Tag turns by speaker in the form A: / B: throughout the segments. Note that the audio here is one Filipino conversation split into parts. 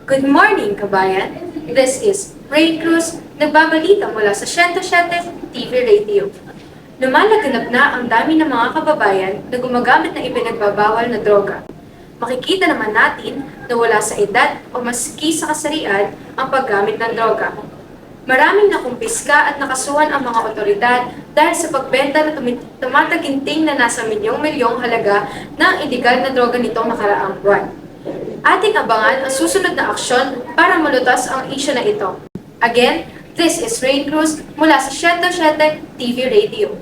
A: Good morning, kabayan! This is Ray Cruz, nagbabalita mula sa 107 TV Radio. Lumalaganap na ang dami ng mga kababayan na gumagamit ng ipinagbabawal na droga. Makikita naman natin na wala sa edad o maski sa kasarian ang paggamit ng droga. Maraming nakumpiska at nakasuhan ang mga otoridad dahil sa pagbenta na tumataginting na nasa milyong-milyong halaga ng iligal na droga nitong nakaraang buwan. Ating abangan ang susunod na aksyon para malutas ang isyu na ito. Again, this is Rain Cruz mula sa 107 TV Radio.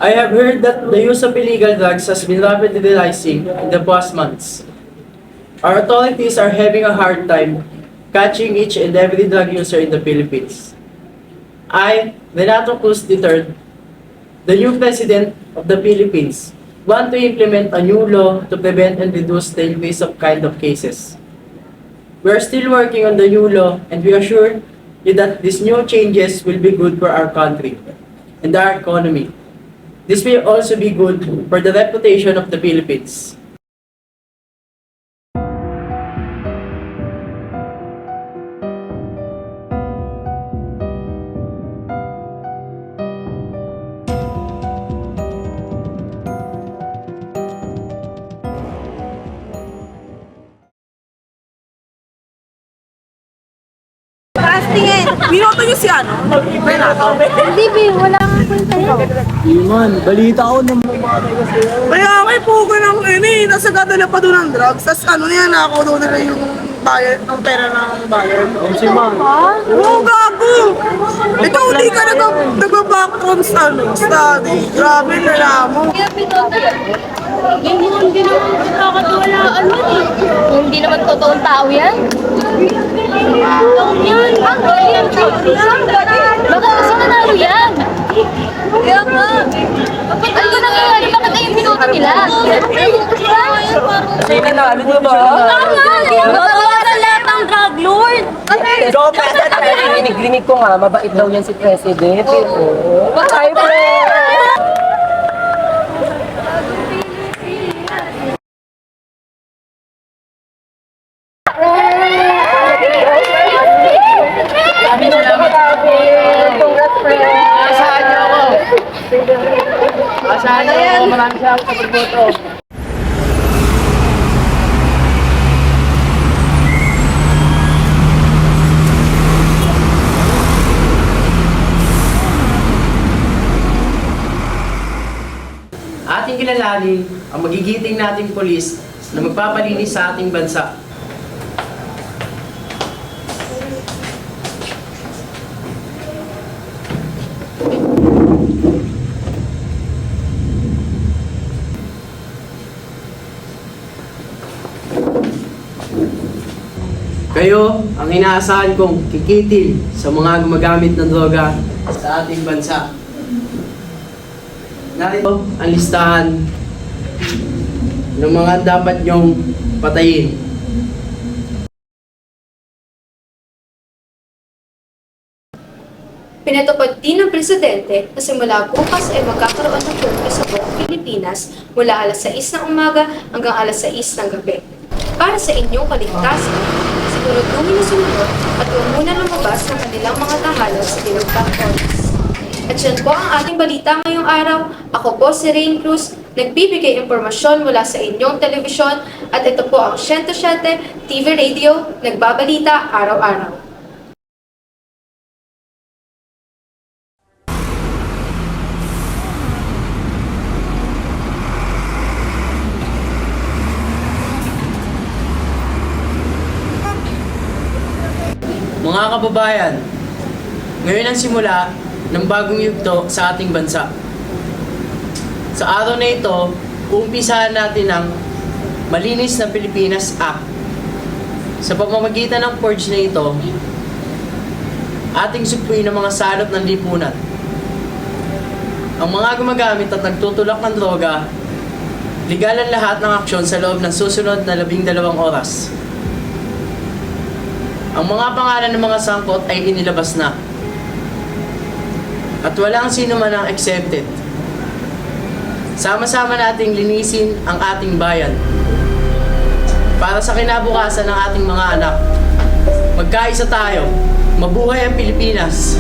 B: I have heard that the use of illegal drugs has been rapidly rising in the past months. Our authorities are having a hard time catching each and every drug user in the Philippines. I, Renato Cruz III, the new President of the Philippines, want to implement a new law to prevent and reduce the increase of kind of cases. We are still working on the new law and we assure you that these new changes will be good for our country and our economy. This will also be good for the reputation of the Philippines.
C: Tingin, binoto niyo si ano? Renato?
D: Hindi, B. Wala nga kwenta yun.
B: Iman, balita ko ng mga kasi.
C: Kaya kay Pogo ng tapos nagdadala pa doon ng drugs, tapos ano niya, nakakuha doon nila yung bayad, ang pera ng bayad.
B: Si Man.
C: Oo, gago! Ikaw hindi ka nag-background sa study. Grabe na lang mo.
D: Kaya pinota. Hindi naman nakakatuwalaan yun eh. Hindi naman totoong tao yan. Yan, ang galing. Baka kasi nanalo yan. Kaya nga. Ano ba nangyayari? Bakit ayun minuto nila?
B: Kasi nanalo niyo ba?
D: Matawaran lahat ng drug lord.
E: Joke, rinig ko nga, mabait daw yan si President. Hi, Pre!
B: Asahan niyo ako. Asahan niyo ako. Marami siya ako sa pagboto. Ating kilalanin ang magigiting nating polis na magpapalinis sa ating bansa. Kayo ang inaasahan kong kikitil sa mga gumagamit ng droga sa ating bansa. Narito ang listahan ng mga dapat nyong patayin.
A: Pinatupad din ng Presidente na simula bukas ay magkakaroon ng curfew sa buong Pilipinas mula alas 6 ng umaga hanggang alas 6 ng gabi. Para sa inyong kaligtasan, siguraduhin na sumunod at huwag muna lumabas ng kanilang mga tahanan sa tinagdang oras. At yan po ang ating balita ngayong araw. Ako po si Rain Cruz nagbibigay impormasyon mula sa inyong telebisyon at ito po ang 107 TV Radio, nagbabalita araw-araw.
B: Mga kababayan, ngayon ang simula ng bagong yugto sa ating bansa. Sa araw na ito, uumpisahan natin ang Malinis na Pilipinas Act. Sa pamamagitan ng purge na ito, ating sugpuin ang mga salot ng lipunan. Ang mga gumagamit at nagtutulak ng droga, legalan lahat ng aksyon sa loob ng susunod na 12 oras. Ang mga pangalan ng mga sangkot ay inilabas na. At walang sino man ang exempted. Sama-sama nating linisin ang ating bayan. Para sa kinabukasan ng ating mga anak. Magkaisa tayo. Mabuhay ang Pilipinas.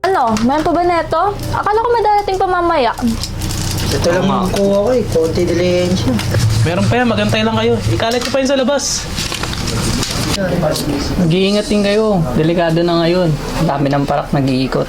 D: Ano? Meron pa ba neto? Akala ko madarating pa mamaya.
F: Ito lang makukuha ko eh, konti dilensya.
G: Meron pa yan, magantay lang kayo. Ikalat ko pa yun sa labas. Mag-iingat din kayo. Delikado na ngayon. Ang dami ng parak nag-iikot.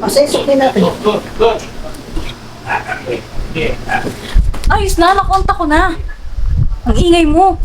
F: Pasensok din natin.
D: Ayos na, nakonta ko na. Ang ingay mo.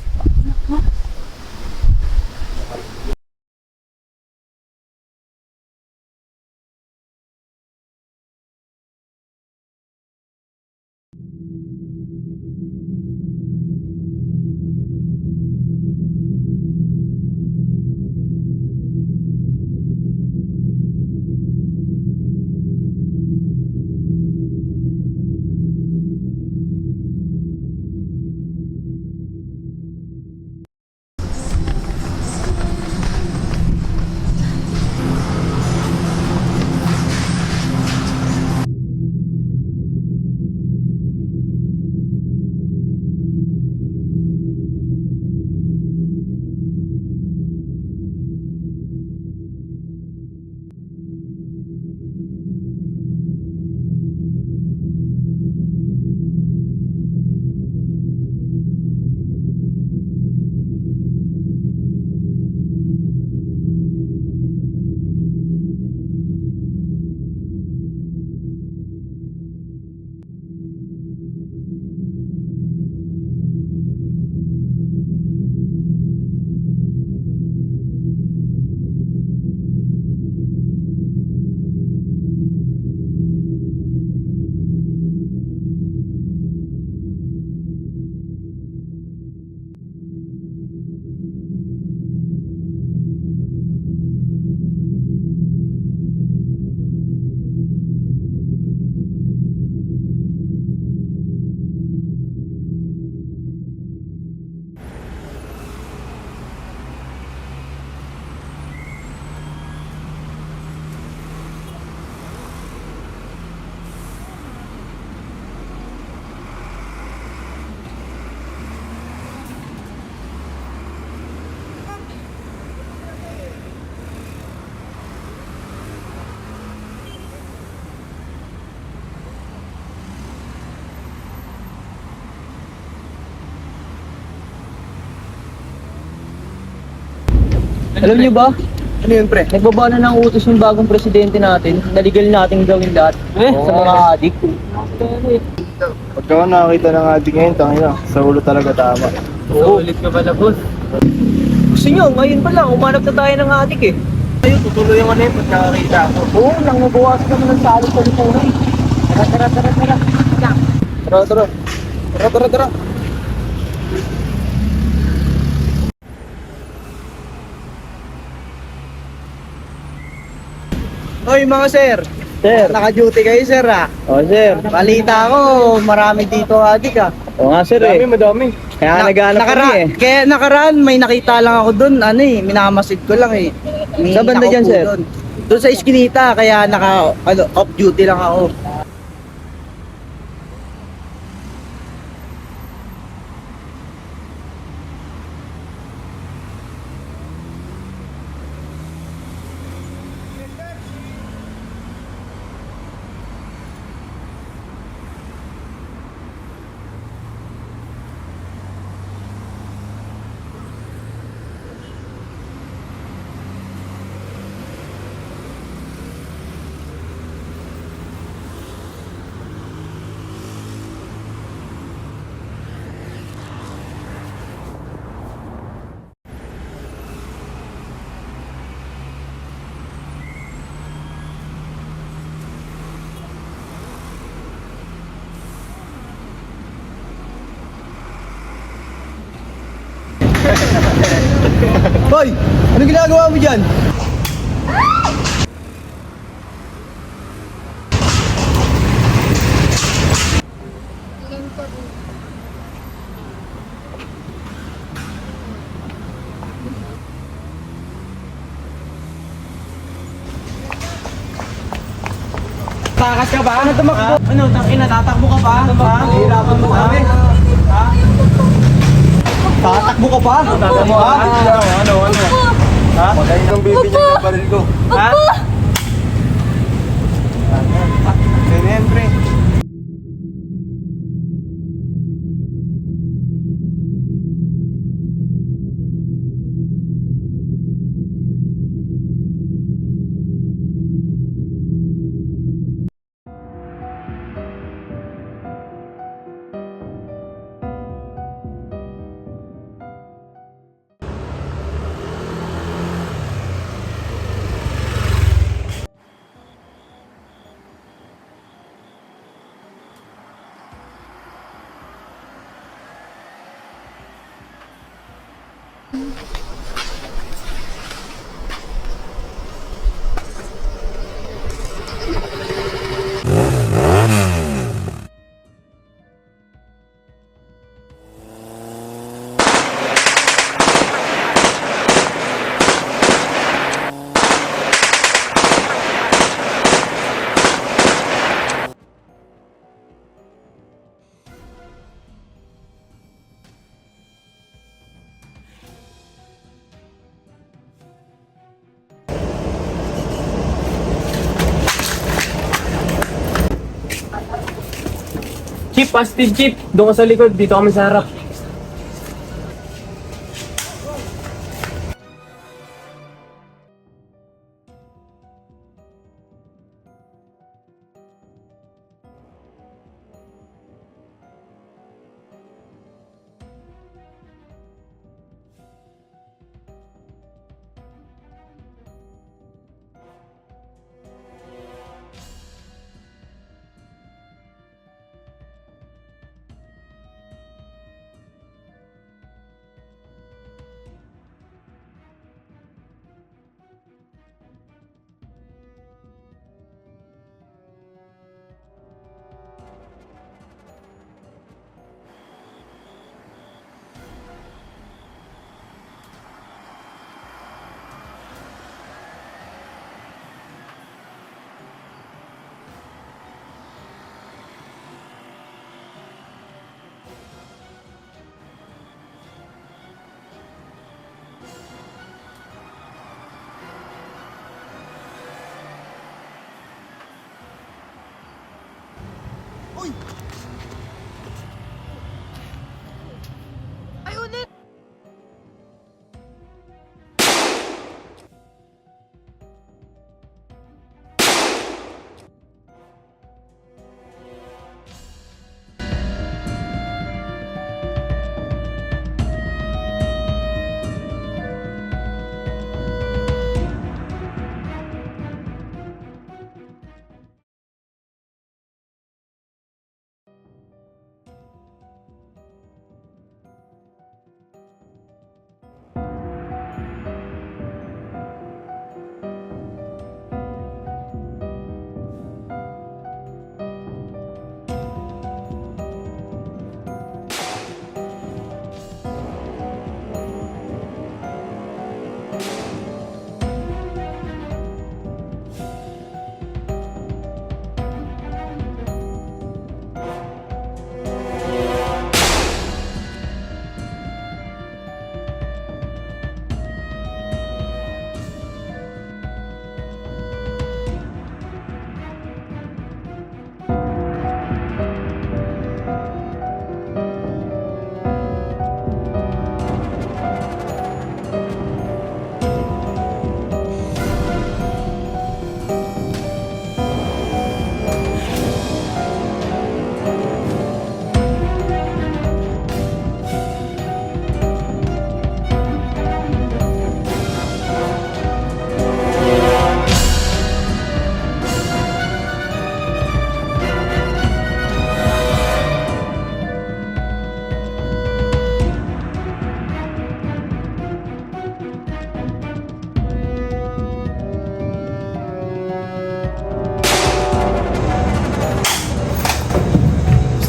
G: Alam niyo ba?
C: Ano yun, pre?
G: Nagbaba na ng utos yung bagong presidente natin. Naligal nating gawin lahat. Sa mga adik.
H: Pagka ako nakakita ng adik ngayon, tangina, sa ulo talaga tama.
B: Oo, ulit ka pala, boss.
G: Gusto nyo, ngayon pa lang, umanap na tayo ng adik eh.
B: Ayun, tutuloy yung ano yun pag nakakita ako.
G: Oo, nang mabawasan naman ng salot sa lipunan. Tara.
H: Tara.
C: Hoy, mga sir.
G: Sir.
C: Naka-duty kayo, sir, ah.
G: Oh, sir.
C: Balita ko, marami dito adik, ah.
G: Oo nga, sir eh.
H: Madami.
G: Kaya naghanap kami eh.
C: Kaya nakaraan, may nakita lang ako doon, ano eh, minamasid ko lang eh. May
G: Sa banda dyan,
C: nakaupo
G: sir?
C: Doon sa iskinita, kaya off duty lang ako.
H: Hoy! Ano ginagawa mo dyan?
B: Takas ka ba? Ano tumakbo? Ano, tangina, tatakbo ka pa? Hirapan mo kami. Ha?
H: Tatakbo ka pa?
B: Tatakbo mo, ha? Ano?
H: Ha? Magaling kang bibigyan ng baril ko.
B: Ha?
H: Siyempre.
B: Chip, positive chip. Doon ka sa likod, dito kami sa harap.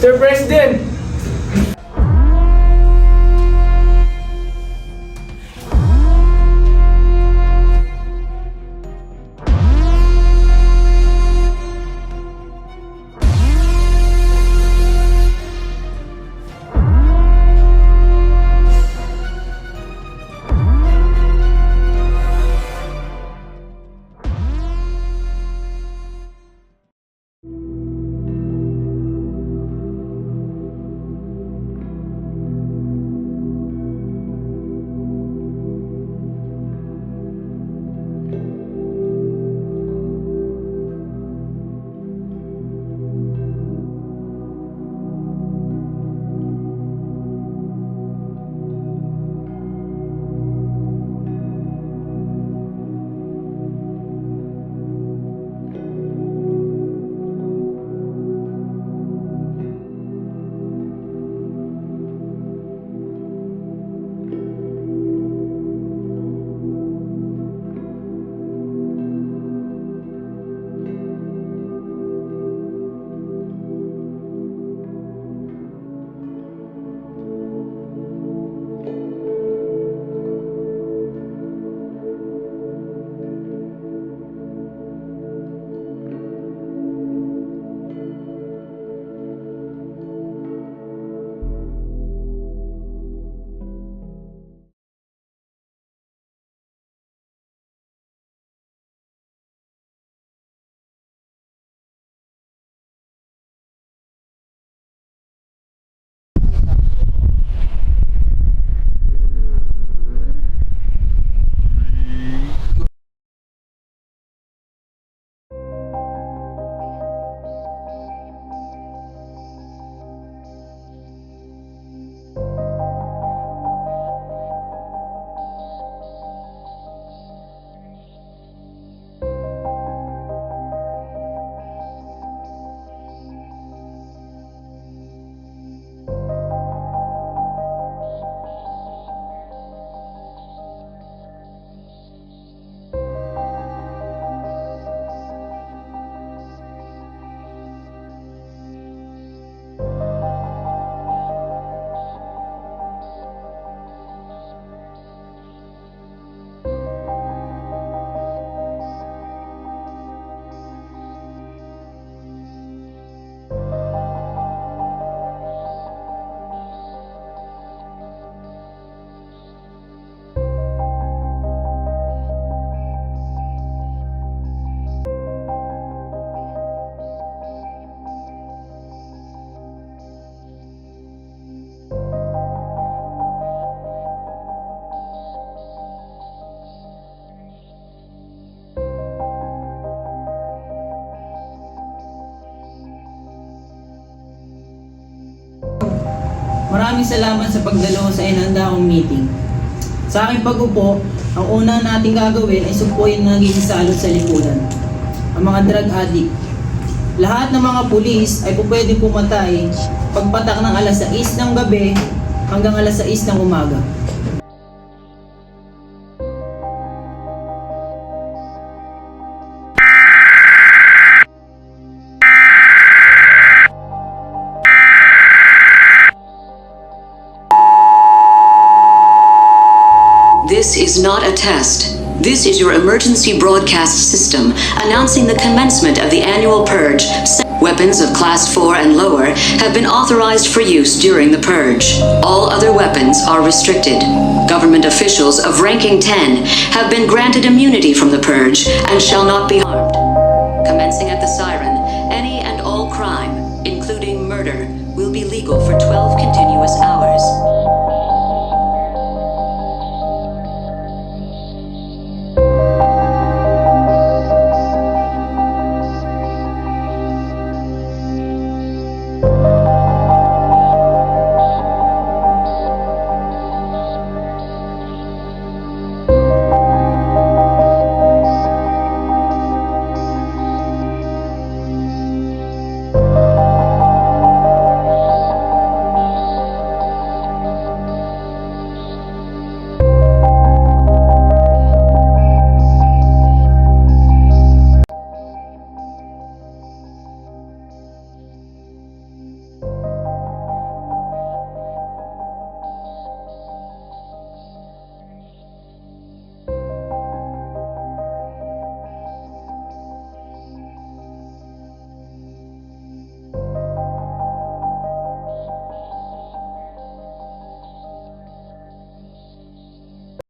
B: Mr. President!
G: Maraming salamat sa pagdalo sa inanda kong meeting. Sa aking pag-upo, ang una nating gagawin ay sumpuin ang naging salot sa lipunan, ang mga drug addict. Lahat ng mga pulis ay pwedeng pumatay pagpatak ng alas 6 ng gabi hanggang alas 6 ng umaga.
I: This is not a test. This is your emergency broadcast system announcing the commencement of the annual purge. Weapons of Class 4 and lower have been authorized for use during the purge. All other weapons are restricted. Government officials of ranking 10 have been granted immunity from the purge and shall not be harmed. Commencing at the siren, any and all crime, including murder, will be legal for 12 continuous hours.